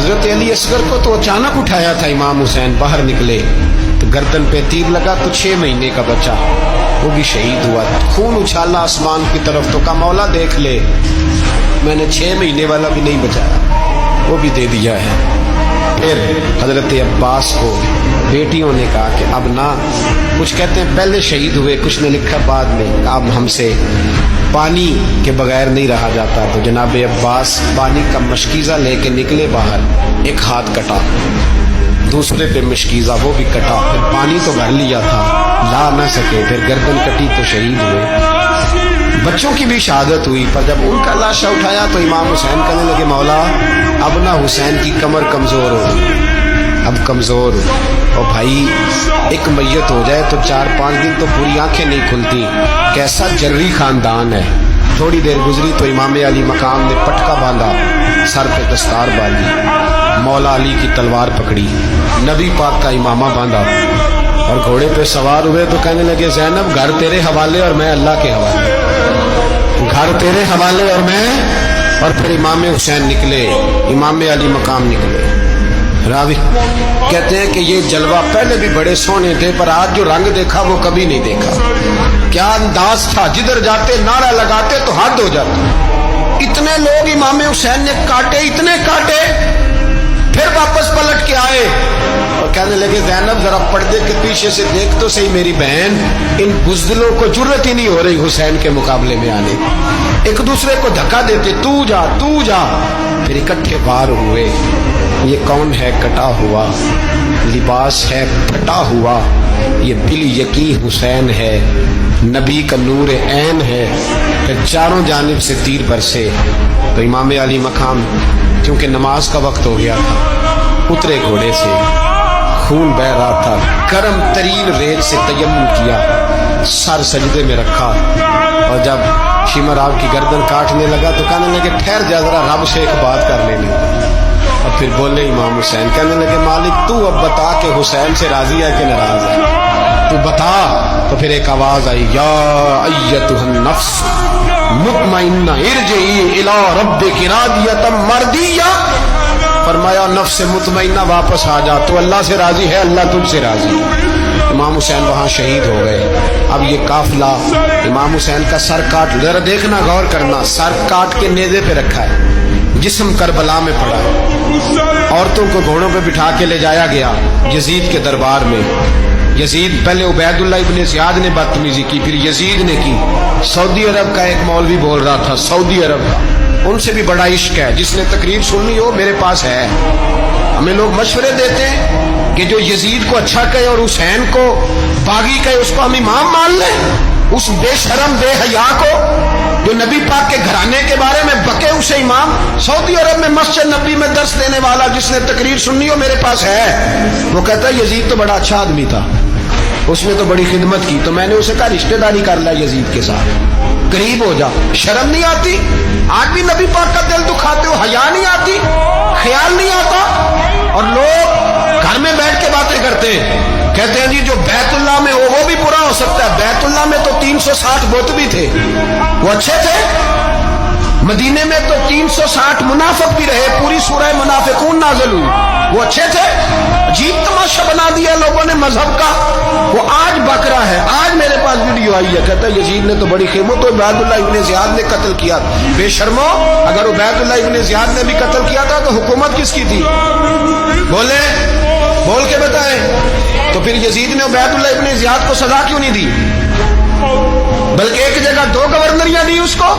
हजरत अली असगर को तो अचानक उठाया था इमाम हुसैन, बाहर निकले तो गर्दन पे तीर लगा तो 6 महीने का बच्चा वो भी शहीद हुआ। खून उछाला आसमान की तरफ तो कहा मौला देख ले, मैंने 6 महीने वाला भी नहीं बचाया, वो भी दे दिया है। फिर हजरत अब्बास को बेटियों ने कहा कि अब ना, कुछ कहते हैं पहले शहीद हुए, कुछ ने लिखा बाद में, अब हमसे पानी के बगैर नहीं रहा जाता। तो जनाब अब्बास पानी का मशकीज़ा लेके निकले बाहर, एक हाथ कटा, दूसरे पे मशकीज़ा वो भी कटा, फिर पानी तो भर लिया था, ला ना सके, फिर गर्दन कटी तो शहीद हुए। बच्चों की भी शहादत हुई, पर जब उनका लाशा उठाया तो इमाम हुसैन कहने लगे मौला अब ना हुसैन की कमर कमज़ोर हो गई, अब कमज़ोर हो। और भाई एक मैयत हो जाए तो 4-5 दिन तो पूरी आंखें नहीं खुलती, कैसा जर्री खानदान है। थोड़ी देर गुजरी तो इमाम अली मकाम ने पटका बांधा, सर पे दस्तार बांधी, मौला अली की तलवार पकड़ी, नबी पाक का इमामा बांधा और घोड़े पे सवार हुए तो कहने लगे ज़ैनब घर तेरे हवाले और मैं अल्लाह के हवाले, घर तेरे हवाले और मैं। और फिर इमाम हुसैन निकले, इमाम अली मकाम निकले। रावी कहते हैं कि ये जलवा पहले भी बड़े सोने थे, पर आज जो रंग देखा वो कभी नहीं देखा। क्या अंदाज था, जिधर जाते नारा लगाते तो हद हो जाती। इतने लोग इमाम हुसैन ने काटे, इतने काटे, फिर वापस पलट के आए और कहने लगे ज़ैनब जरा पर्दे के पीछे से देख तो सही मेरी बहन, इन बुज़दिलों को जुर्रत ही नहीं हो रही हुसैन के मुकाबले में आने, एक दूसरे को धक्का देते, तू जा तू जा। फिर इकट्ठे वार हुए। ये कौन है कटा हुआ, लिबास है फटा हुआ, ये बिल यकीन हुसैन है, नबी का नूर ऐन है। फिर चारों जानिब से तीर बरसे तो इमाम अली मकाम क्योंकि नमाज का वक्त हो गया था, उतरे घोड़े से, खून बह रहा था, गर्म तरीन रेत से तयम्मुम किया, सर सजदे में रखा और जब शिमर आप की गर्दन काटने लगा तो कहने लगे ठहर जा जरा, रब से एक बात कर लेने। और फिर बोले इमाम हुसैन, कहने लगे मालिक तू अब बता कि हुसैन से राजी है कि नाराज है, तू बता। तो फिर एक आवाज आई, या अय्यतुहन नफ्स मुतमइन्ना इरजिई इला रब्बिकी रादियतम मर्दिया। फरमाया नफ्स मुतमइन्ना वापस आ जा, तू अल्लाह से राजी है, अल्लाह तुझसे राजी है। इमाम हुसैन वहां शहीद हो गए। अब ये काफिला इमाम हुसैन का सर काट, जरा देखना गौर करना, सर काट के नेज़े पे रखा है, जिस्म करबला में पड़ा है। औरतों को घोड़ों पे बिठा के ले जाया गया यजीद के दरबार में। यजीद, पहले उबैदुल्लाह इब्ने ज़ियाद ने बदतमीजी की, फिर यजीद ने की। सऊदी अरब का एक मौलवी बोल रहा था, सऊदी अरब का, उनसे भी बड़ा इश्क है, जिसने तकरीर सुननी हो मेरे पास है। हमें लोग मशवरे देते हैं कि जो यजीद को अच्छा कहे और हुसैन को बागी कहे उसको हम इमाम मान लें। उस बेशरम बेहया को जो नबी पाक के घराने के बारे में बके उसे इमाम। सऊदी अरब में मस्जिद नबी में दर्स देने वाला जिसने तकरीर सुननी हो मेरे पास है। वो कहता है यजीद तो बड़ा अच्छा आदमी था, उसने तो बड़ी खिदमत की, तो मैंने उसे कहा रिश्तेदारी कर ला यजीद के साथ, करीब हो जा। शर्म नहीं आती? आज भी नबी पाक का दिल दुखाते हो, हया नहीं आती, ख्याल नहीं आता। और लोग घर में बैठ के बातें करते हैं, कहते हैं जी जो बैतुल्लाह में हो वो भी बुरा हो सकता है। बैतुल्लाह में तो 360 बुत भी थे, वो अच्छे थे। मदीने में तो 360 मुनाफिक भी रहे, पूरी सूरह मुनाफिकून नाज़िल हुई, वो अच्छे थे। अजीब तमाशा बना दिया लोगों ने मजहब का। वो आज बक रहा है, आज मेरे पास वीडियो आई है, कहता है यजीद ने तो बड़ी खिदमत, तो उबैदुल्लाह इब्ने ज़ियाद ने कत्ल किया। बेशर्मो, अगर उबैदुल्लाह इब्ने ज़ियाद ने भी कत्ल किया था तो हुकूमत किसकी थी? बोले, बोल के बताएं। तो फिर यजीद ने उबैदुल्लाह इब्ने ज़ियाद को सजा क्यों नहीं दी, बल्कि एक जगह 2 गवर्नरियां दी उसको?